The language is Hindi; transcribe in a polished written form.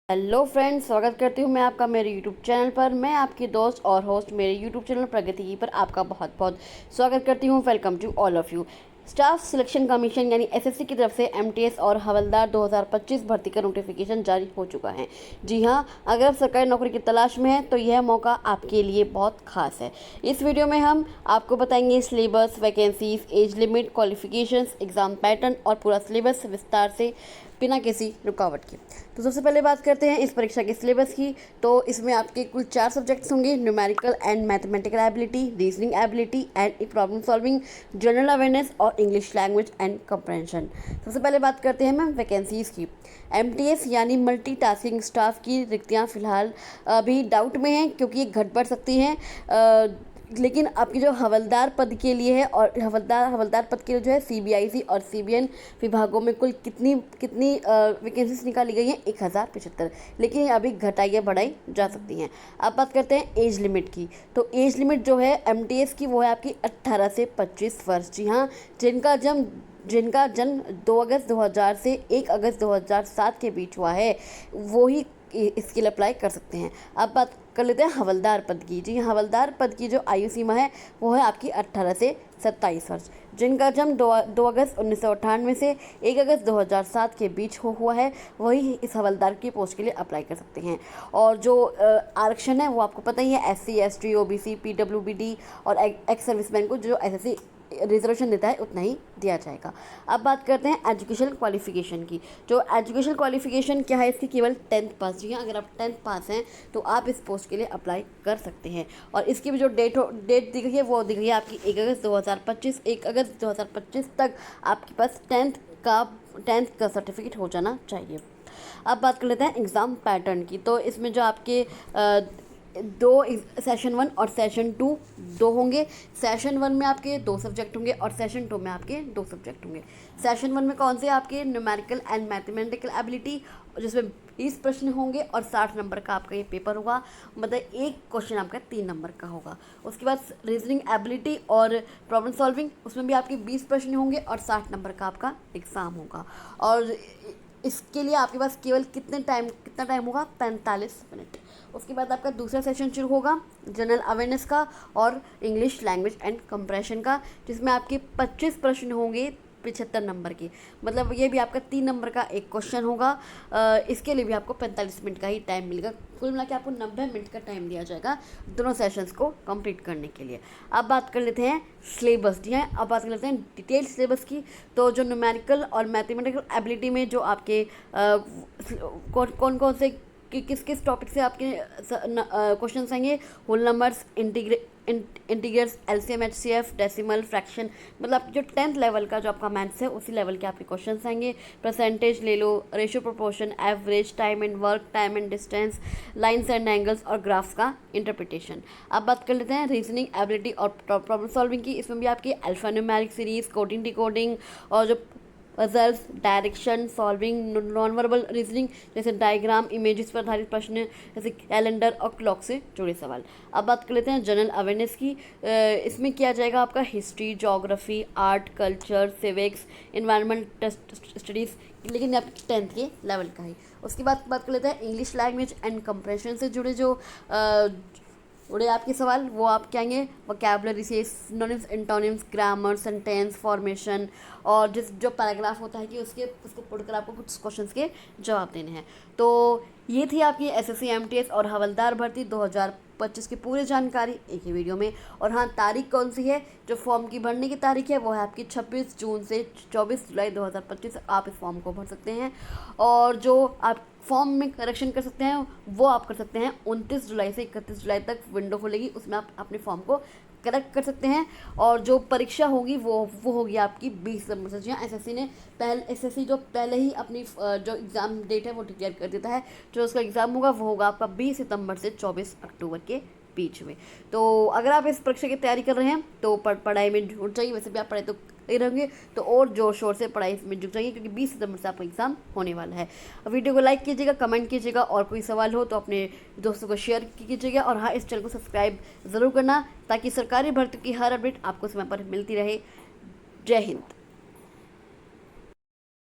हेलो फ्रेंड्स, स्वागत करती हूँ मैं आपका मेरे यूट्यूब चैनल पर। मैं आपकी दोस्त और होस्ट मेरे यूट्यूब चैनल प्रगति की पर आपका बहुत बहुत स्वागत करती हूँ। Welcome to all of you. Staff selection commission यानी एसएससी की तरफ से एमटीएस और हवलदार 2025 भर्ती का नोटिफिकेशन जारी हो चुका है। जी हाँ, अगर आप सरकारी नौकरी की तलाश में हैं तो यह मौका आपके लिए बहुत खास है। इस वीडियो में हम आपको बताएंगे syllabus, vacancies, age limit, qualifications, exam pattern और पूरा सिलेबस विस्तार से बिना किसी रुकावट के। तो सबसे पहले बात करते हैं इस परीक्षा के सिलेबस की। तो इसमें आपके कुल 4 सब्जेक्ट्स होंगे: numerical and mathematical ability, reasoning ability and problem solving, general awareness और इंग्लिश लैंग्वेज एंड कंप्रेंशन। सबसे पहले बात करते हैं मैम वैकेंसीज़ की। एमटीएस यानी मल्टीटास्किंग स्टाफ की रिक्तियाँ फिलहाल अभी डाउट में हैं क्योंकि ये घट बढ़ सकती हैं, लेकिन आपकी जो हवलदार पद के लिए है और हवलदार पद के लिए जो है सीबीआईसी और सीबीएन विभागों में कुल कितनी वैकेंसीज निकाली गई हैं 1075, लेकिन ये अभी घटाई या बढ़ाई जा सकती हैं। अब बात करते हैं एज लिमिट की। तो एज लिमिट जो है एमटीएस की वो है आपकी 18 से 25 वर्ष। जी हाँ, जिनका जन्म 2 अगस्त 2000 से 1 अगस्त 2007 के बीच हुआ है वो ही इसके लिए अप्लाई कर सकते हैं। अब बात कर लेते हैं हवलदार पद की। जी, हवलदार पद की जो आयु सीमा है वो है आपकी 18 से 27 वर्ष। जिनका जन्म 2 अगस्त 1998 से 1 अगस्त 2007 के बीच हुआ है वही इस हवलदार की पोस्ट के लिए अप्लाई कर सकते हैं। और जो आरक्षण है वो आपको पता ही है, SC ST OBC PWBD और एक्स सर्विसमैन को जो एसएससी रिजर्वेशन देता है उतना ही दिया जाएगा। अब बात करते हैं एजुकेशन क्वालिफिकेशन की। जो एजुकेशन क्वालिफिकेशन क्या है, इसकी केवल 10th पास। जी हाँ, अगर आप 10th पास हैं तो आप इस पोस्ट के लिए अप्लाई कर सकते हैं। और इसकी भी जो डेट दी गई है वो दी गई है आपकी 1 अगस्त 2025। 1 अगस्त 2025 तक आपके पास 10th का सर्टिफिकेट हो जाना चाहिए। अब बात कर लेते हैं एग्ज़ाम पैटर्न की। तो इसमें जो आपके सेशन 1 और सेशन 2 दो होंगे। सेशन 1 में आपके 2 सब्जेक्ट होंगे और सेशन 2 में आपके 2 सब्जेक्ट होंगे। सेशन 1 में कौन से आपके न्यूमेरिकल एंड मैथमेटिकल एबिलिटी, जिसमें 20 प्रश्न होंगे और 60 नंबर का आपका ये पेपर होगा, मतलब एक क्वेश्चन आपका 3 नंबर का होगा। उसके बाद रीजनिंग एबिलिटी और प्रॉब्लम सॉल्विंग, उसमें भी आपके 20 प्रश्न होंगे और 60 नंबर का आपका एग्ज़ाम होगा। और इसके लिए आपके पास केवल कितना टाइम होगा, 45 मिनट। उसके बाद आपका दूसरा सेशन शुरू होगा जनरल अवेयरनेस का और इंग्लिश लैंग्वेज एंड कंप्रेशन का, जिसमें आपके 25 प्रश्न होंगे 75 नंबर के। मतलब ये भी आपका 3 नंबर का एक क्वेश्चन होगा। इसके लिए भी आपको 45 मिनट का ही टाइम मिलेगा। कुल मिला के आपको 90 मिनट का टाइम दिया जाएगा दोनों सेशंस को कंप्लीट करने के लिए। अब बात कर लेते हैं सिलेबस। जी हैं, अब बात कर लेते हैं डिटेल सिलेबस की। तो जो न्यूमेरिकल और मैथमेटिकल एबिलिटी में जो आपके कौन से किस टॉपिक से आपके क्वेश्चन आएंगे: whole numbers, integrals, LCM HCF, decimal, fraction, मतलब जो 10th लेवल का जो आपका मैथ्स है उसी लेवल के आपके क्वेश्चन आएंगे। परसेंटेज ले लो, ratio proportion, average, time and work, time and distance, lines and angles और ग्राफ्स का इंटरप्रिटेशन। अब बात कर लेते हैं रीजनिंग एबिलिटी और प्रॉब्लम सॉल्विंग की। इसमें भी आपकी alpha numeric series, coding decoding और जो puzzles, direction, solving, non verbal reasoning जैसे डायग्राम, इमेजेस पर आधारित प्रश्न जैसे कैलेंडर और क्लॉक से जुड़े सवाल। अब बात कर लेते हैं जनरल अवेयरनेस की। इसमें किया जाएगा आपका history, geography, art, culture, civics, environment studies, लेकिन आपकी 10th के लेवल का ही। उसके बाद बात कर लेते हैं इंग्लिश लैंग्वेज एंड कंप्रेशन से जुड़े जो उड़े आपके सवाल, वो आप क्या आएंगे: वोकैबुलरी से synonyms, antonyms, grammar, sentence formation और जो पैराग्राफ होता है कि उसको पढ़कर आपको कुछ क्वेश्चंस के जवाब देने हैं। तो ये थी आपकी एसएससी एमटीएस और हवलदार भर्ती 2025 की पूरी जानकारी एक ही वीडियो में। और हाँ, तारीख कौन सी है, जो फॉर्म की भरने की तारीख है वो है आपकी 26 जून से 24 जुलाई 2025। आप इस फॉर्म को भर सकते हैं और जो आप फॉर्म में करेक्शन कर सकते हैं वो आप कर सकते हैं 29 जुलाई से 31 जुलाई तक विंडो खुलेगी, उसमें आप अपने फॉर्म को करेक्ट कर सकते हैं। और जो परीक्षा होगी वो होगी आपकी 20 सितंबर से। जी हाँ, एसएससी जो पहले ही अपनी जो एग्ज़ाम डेट है वो डिक्लेयर कर देता है। जो उसका एग्ज़ाम होगा वो होगा आपका 20 सितंबर से 24 अक्टूबर के बीच में। तो अगर आप इस परीक्षा की तैयारी कर रहे हैं तो पढ़ाई में जुट जाइए। वैसे भी आप पढ़ाई तो कर रहेंगे तो और जोर शोर से पढ़ाई में जुट जाइए, क्योंकि 20 सितंबर से आपका एग्ज़ाम होने वाला है। वीडियो को लाइक कीजिएगा, कमेंट कीजिएगा और कोई सवाल हो तो अपने दोस्तों को शेयर कीजिएगा। और हाँ, इस चैनल को सब्सक्राइब ज़रूर करना ताकि सरकारी भर्ती की हर अपडेट आपको समय पर मिलती रहे। जय हिंद।